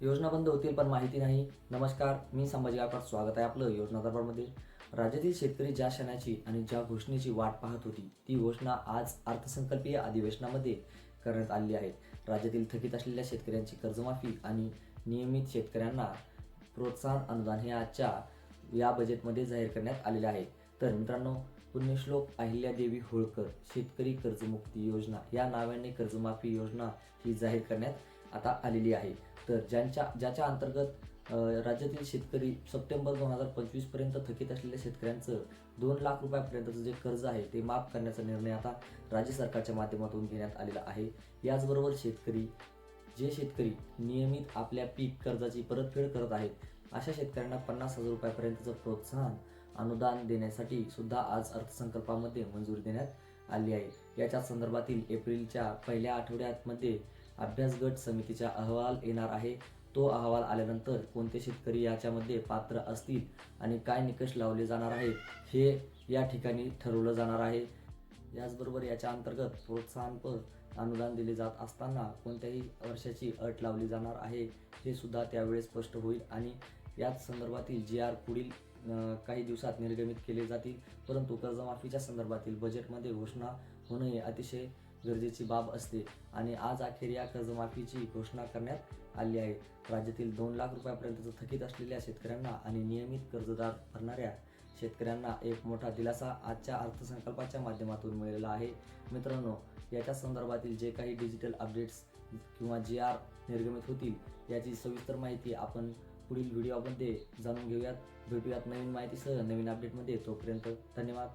योजना बंद होतील पण माहिती नाही. नमस्कार, मी संभाजी गायकवाड. स्वागत आहे आपलं योजना दरबारमध्ये. राज्यातील शेतकरी ज्या क्षणाची आणि ज्या घोषणेची वाट पाहत होती, ती घोषणा आज अर्थसंकल्पीय अधिवेशनामध्ये करण्यात आली आहे. राज्यातील थकीत असलेल्या शेतकऱ्यांची कर्जमाफी आणि नियमित शेतकऱ्यांना प्रोत्साहन अनुदान हे आजच्या या बजेटमध्ये जाहीर करण्यात आलेले आहे. तर मित्रांनो, पुण्यश्लोक अहिल्यादेवी होळकर शेतकरी कर्जमुक्ती योजना या नावाने कर्जमाफी योजना ही जाहीर करण्यात आता आलेली आहे. तर ज्याच्या अंतर्गत राज्यातील शेतकरी सप्टेंबर 2025 पर्यंत थकीत असलेल्या शेतकऱ्यांचं 2 लाख रुपयापर्यंतचं जे कर्ज आहे ते माफ करण्याचा निर्णय आता राज्य सरकारच्या माध्यमातून घेण्यात आलेला आहे. याचबरोबर जे शेतकरी नियमित आपल्या पीक कर्जाची परतफेड करत आहेत, अशा शेतकऱ्यांना 50,000 रुपयापर्यंतचं प्रोत्साहन अनुदान देण्यासाठी सुद्धा आज अर्थसंकल्पामध्ये मंजुरी देण्यात आली आहे. याच्या संदर्भातील एप्रिलच्या पहिल्या आठवड्यामध्ये अभ्यास गट समितीचा अहवाल येणार आहे. तो अहवाल आल्यानंतर कोणते शेतकरी याच्यामध्ये पात्र असतील आणि काय निकष लावले जाणार आहेत हे या ठिकाणी ठरवलं जाणार आहे. याचबरोबर याच्या अंतर्गत प्रोत्साहनपर अनुदान दिले जात असताना कोणत्याही वर्षाची अट लावली जाणार आहे हे सुद्धा त्यावेळेस स्पष्ट होईल आणि याच संदर्भातील GR पुढील काही दिवसात निर्गमित केले जातील. परंतु कर्जमाफीच्या संदर्भातील बजेटमध्ये घोषणा होणं हे अतिशय गरजेची बाब असते आणि आज अखेर या कर्जमाफीची घोषणा करण्यात आली आहे. राज्यातील 2 लाख रुपयापर्यंतचं थकीत असलेल्या शेतकऱ्यांना आणि नियमित कर्जदार भरणाऱ्या शेतकऱ्यांना एक मोठा दिलासा आजच्या अर्थसंकल्पाच्या माध्यमातून मिळालेला आहे. मित्रांनो, याच्या संदर्भातील जे काही डिजिटल अपडेट्स किंवा GR निर्गमित होतील याची सविस्तर माहिती आपण पुढील व्हिडिओमध्ये जाणून घेऊयात. भेटूयात नवीन माहितीसह नवीन अपडेटमध्ये. तोपर्यंत धन्यवाद.